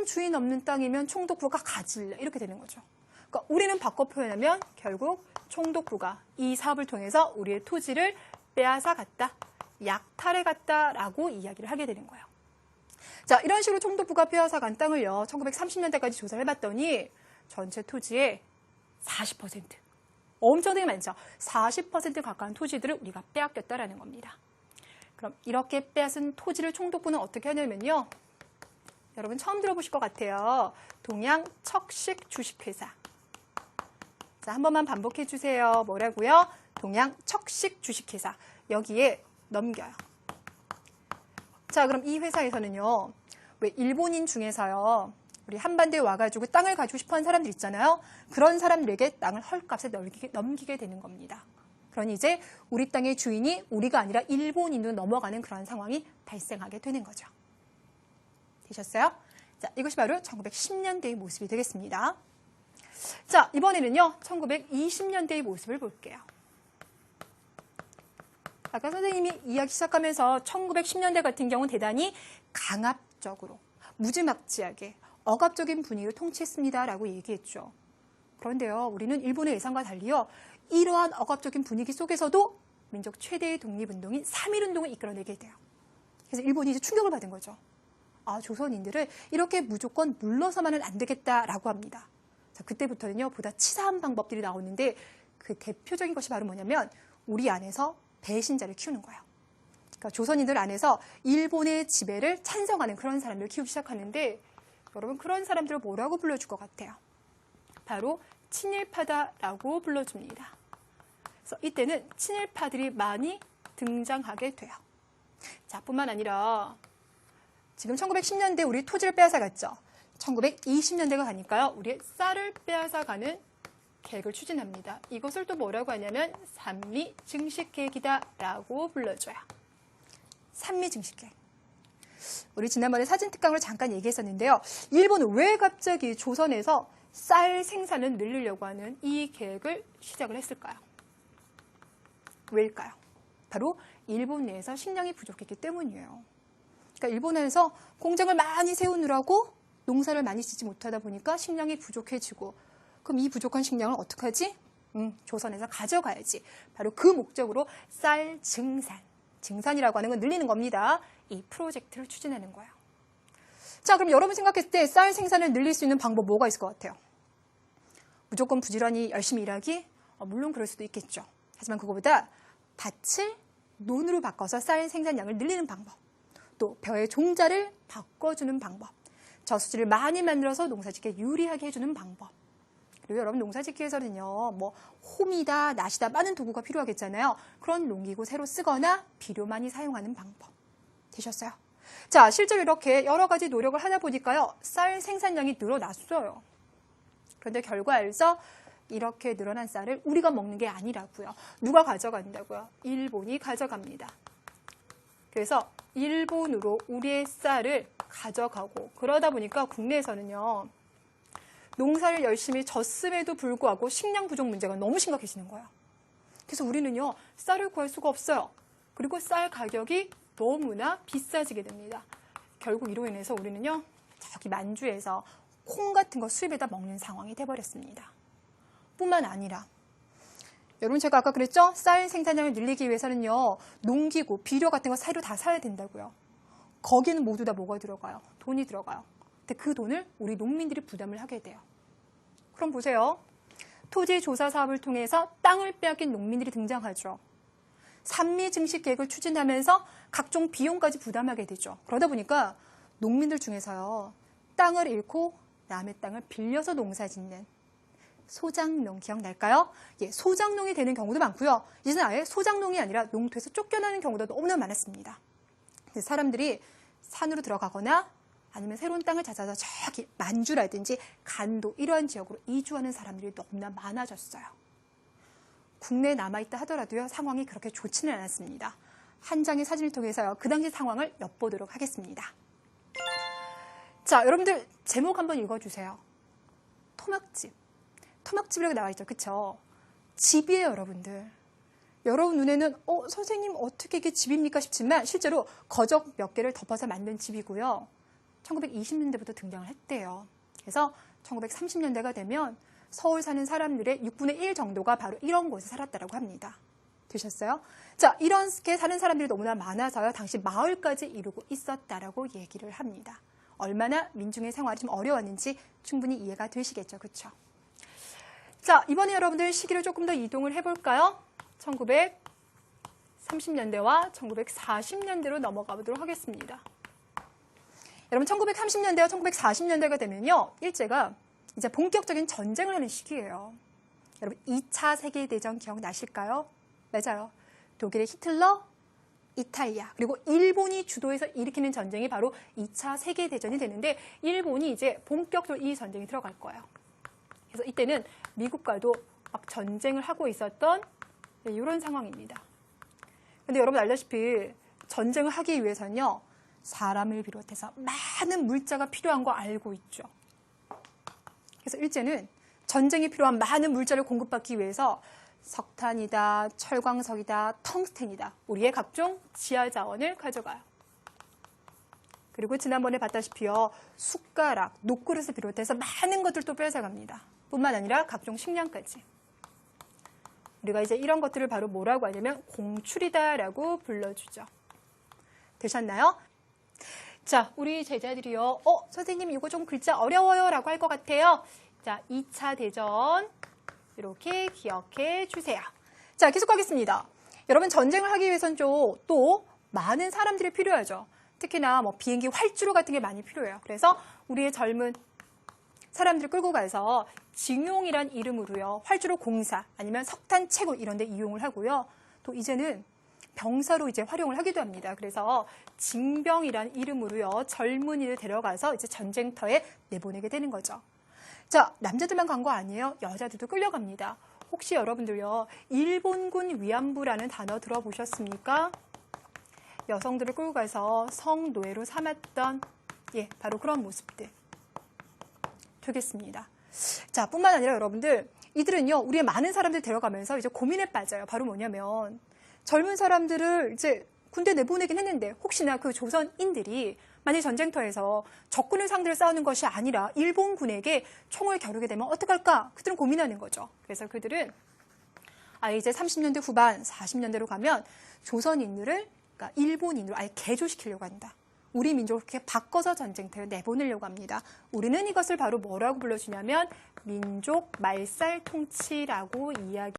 아무 주인 없는 땅이면 총독부가 가질래 이렇게 되는 거죠. 그러니까 우리는 바꿔 표현하면 결국 총독부가 이 사업을 통해서 우리의 토지를 빼앗아 갔다, 약탈해 갔다라고 이야기를 하게 되는 거예요. 자, 이런 식으로 총독부가 빼앗아 간 땅을요, 1930년대까지 조사를 해봤더니 전체 토지의 40%, 엄청나게 많죠. 40% 가까운 토지들을 우리가 빼앗겼다라는 겁니다. 그럼 이렇게 빼앗은 토지를 총독부는 어떻게 하냐면요, 여러분 처음 들어보실 것 같아요. 동양척식 주식회사. 자, 한 번만 반복해 주세요. 뭐라고요? 동양척식 주식회사. 여기에 넘겨요. 자, 그럼 이 회사에서는요, 왜 일본인 중에서요, 우리 한반도에 와가지고 땅을 가지고 싶어하는 사람들 있잖아요. 그런 사람들에게 땅을 헐값에 넘기게 되는 겁니다. 그러니 이제 우리 땅의 주인이 우리가 아니라 일본인으로 넘어가는 그런 상황이 발생하게 되는 거죠. 되셨어요? 자, 이것이 바로 1910년대의 모습이 되겠습니다. 자, 이번에는요, 1920년대의 모습을 볼게요. 아까 선생님이 이야기 시작하면서 1910년대 같은 경우는 대단히 강압적으로, 무지막지하게, 억압적인 분위기를 통치했습니다라고 얘기했죠. 그런데요, 우리는 일본의 예상과 달리요, 이러한 억압적인 분위기 속에서도 민족 최대의 독립운동인 3.1운동을 이끌어내게 돼요. 그래서 일본이 이제 충격을 받은 거죠. 아, 조선인들을 이렇게 무조건 물러서만은 안 되겠다라고 합니다. 자, 그때부터는요, 보다 치사한 방법들이 나오는데 그 대표적인 것이 바로 뭐냐면 우리 안에서 배신자를 키우는 거예요. 그러니까 조선인들 안에서 일본의 지배를 찬성하는 그런 사람들을 키우기 시작하는데 여러분 그런 사람들을 뭐라고 불러줄 것 같아요? 바로 친일파다라고 불러줍니다. 그래서 이때는 친일파들이 많이 등장하게 돼요. 자, 뿐만 아니라 지금 1910년대 우리 토지를 빼앗아갔죠. 1920년대가 가니까요, 우리의 쌀을 빼앗아가는 계획을 추진합니다. 이것을 또 뭐라고 하냐면 산미 증식계획이다라고 불러줘요. 산미 증식계획. 우리 지난번에 사진 특강으로 잠깐 얘기했었는데요. 일본은 왜 갑자기 조선에서 쌀 생산을 늘리려고 하는 이 계획을 시작을 했을까요? 왜일까요? 바로 일본 내에서 식량이 부족했기 때문이에요. 그러니까 일본에서 공장을 많이 세우느라고 농사를 많이 짓지 못하다 보니까 식량이 부족해지고, 그럼 이 부족한 식량을 어떻게 하지? 조선에서 가져가야지. 바로 그 목적으로 쌀 증산, 증산이라고 하는 건 늘리는 겁니다. 이 프로젝트를 추진하는 거예요. 자, 그럼 여러분 생각했을 때 쌀 생산을 늘릴 수 있는 방법 뭐가 있을 것 같아요? 무조건 부지런히 열심히 일하기? 물론 그럴 수도 있겠죠. 하지만 그거보다 밭을 논으로 바꿔서 쌀 생산량을 늘리는 방법, 또 벼의 종자를 바꿔주는 방법, 저수지를 많이 만들어서 농사짓기에 유리하게 해주는 방법. 그리고 여러분 농사짓기 위해서는요, 뭐 홈이다, 낫이다, 많은 도구가 필요하겠잖아요. 그런 농기구 새로 쓰거나 비료 많이 사용하는 방법. 되셨어요? 자, 실제로 이렇게 여러 가지 노력을 하다 보니까요, 쌀 생산량이 늘어났어요. 그런데 결과에서 이렇게 늘어난 쌀을 우리가 먹는 게 아니라고요. 누가 가져간다고요? 일본이 가져갑니다. 그래서 일본으로 우리의 쌀을 가져가고, 그러다 보니까 국내에서는요, 농사를 열심히 졌음에도 불구하고 식량 부족 문제가 너무 심각해지는 거예요. 그래서 우리는요, 쌀을 구할 수가 없어요. 그리고 쌀 가격이 너무나 비싸지게 됩니다. 결국 이로 인해서 우리는요, 저기 만주에서 콩 같은 거 수입해다 먹는 상황이 돼버렸습니다. 뿐만 아니라 여러분 제가 아까 그랬죠? 쌀 생산량을 늘리기 위해서는요, 농기구, 비료 같은 거 새로 다 사야 된다고요. 거기는 모두 다 뭐가 들어가요? 돈이 들어가요. 근데 그 돈을 우리 농민들이 부담을 하게 돼요. 그럼 보세요. 토지 조사 사업을 통해서 땅을 빼앗긴 농민들이 등장하죠. 산미 증식 계획을 추진하면서 각종 비용까지 부담하게 되죠. 그러다 보니까 농민들 중에서요, 땅을 잃고 남의 땅을 빌려서 농사 짓는 소장농 기억날까요? 예, 소장농이 되는 경우도 많고요. 이제는 아예 소장농이 아니라 농토에서 쫓겨나는 경우도 너무나 많았습니다. 사람들이 산으로 들어가거나 아니면 새로운 땅을 찾아서 저기 만주라든지 간도 이러한 지역으로 이주하는 사람들이 너무나 많아졌어요. 국내에 남아있다 하더라도요, 상황이 그렇게 좋지는 않았습니다. 한 장의 사진을 통해서요, 그 당시 상황을 엿보도록 하겠습니다. 자, 여러분들 제목 한번 읽어주세요. 토막집. 토막집이라고 나와있죠. 그쵸? 집이에요, 여러분들. 여러분 눈에는 선생님 어떻게 이게 집입니까 싶지만 실제로 거적 몇 개를 덮어서 만든 집이고요. 1920년대부터 등장을 했대요. 그래서 1930년대가 되면 서울 사는 사람들의 6분의 1 정도가 바로 이런 곳에 살았다고 합니다. 되셨어요? 자, 이렇게 사는 사람들이 너무나 많아서요. 당시 마을까지 이루고 있었다라고 얘기를 합니다. 얼마나 민중의 생활이 좀 어려웠는지 충분히 이해가 되시겠죠. 그렇죠? 자, 이번에 여러분들 시기를 조금 더 이동을 해볼까요? 1930년대와 1940년대로 넘어가 보도록 하겠습니다. 여러분 1930년대와 1940년대가 되면요. 일제가 이제 본격적인 전쟁을 하는 시기예요. 여러분 2차 세계대전 기억나실까요? 맞아요. 독일의 히틀러, 이탈리아, 그리고 일본이 주도해서 일으키는 전쟁이 바로 2차 세계대전이 되는데 일본이 이제 본격적으로 이 전쟁에 들어갈 거예요. 그래서 이때는 미국과도 막 전쟁을 하고 있었던 이런 상황입니다. 근데 여러분 알다시피 전쟁을 하기 위해서는요. 사람을 비롯해서 많은 물자가 필요한 거 알고 있죠. 그래서 일제는 전쟁에 필요한 많은 물자를 공급받기 위해서 석탄이다, 철광석이다, 텅스텐이다. 우리의 각종 지하 자원을 가져가요. 그리고 지난번에 봤다시피요. 숟가락, 녹그릇을 비롯해서 많은 것들도 뺏어갑니다. 뿐만 아니라 각종 식량까지. 우리가 이제 이런 것들을 바로 뭐라고 하냐면 공출이다라고 불러주죠. 되셨나요? 자, 우리 제자들이요. 선생님 이거 좀 글자 어려워요 라고 할 것 같아요. 자, 2차 대전 이렇게 기억해 주세요. 자, 계속 가겠습니다. 여러분 전쟁을 하기 위해서는 또 많은 사람들이 필요하죠. 특히나 뭐 비행기 활주로 같은 게 많이 필요해요. 그래서 우리의 젊은 사람들 끌고 가서 징용이란 이름으로요. 활주로 공사 아니면 석탄 채굴 이런 데 이용을 하고요. 또 이제는 병사로 이제 활용을 하기도 합니다. 그래서 징병이란 이름으로요. 젊은이를 데려가서 이제 전쟁터에 내보내게 되는 거죠. 자, 남자들만 간 거 아니에요. 여자들도 끌려갑니다. 혹시 여러분들요. 일본군 위안부라는 단어 들어보셨습니까? 여성들을 끌고 가서 성노예로 삼았던 바로 그런 모습들 되겠습니다. 자, 뿐만 아니라 여러분들 이들은요. 우리의 많은 사람들 데려가면서 이제 고민에 빠져요. 바로 뭐냐면 젊은 사람들을 이제 군대 내보내긴 했는데 혹시나 그 조선인들이 만약 전쟁터에서 적군을 상대로 싸우는 것이 아니라 일본군에게 총을 겨루게 되면 어떡할까? 그들은 고민하는 거죠. 그래서 그들은 이제 30년대 후반, 40년대로 가면 조선인들을 그러니까 일본인으로 아예 개조시키려고 한다. 우리 민족을 그렇게 바꿔서 전쟁터에 내보내려고 합니다. 우리는 이것을 바로 뭐라고 불러주냐면 민족 말살 통치라고 이야기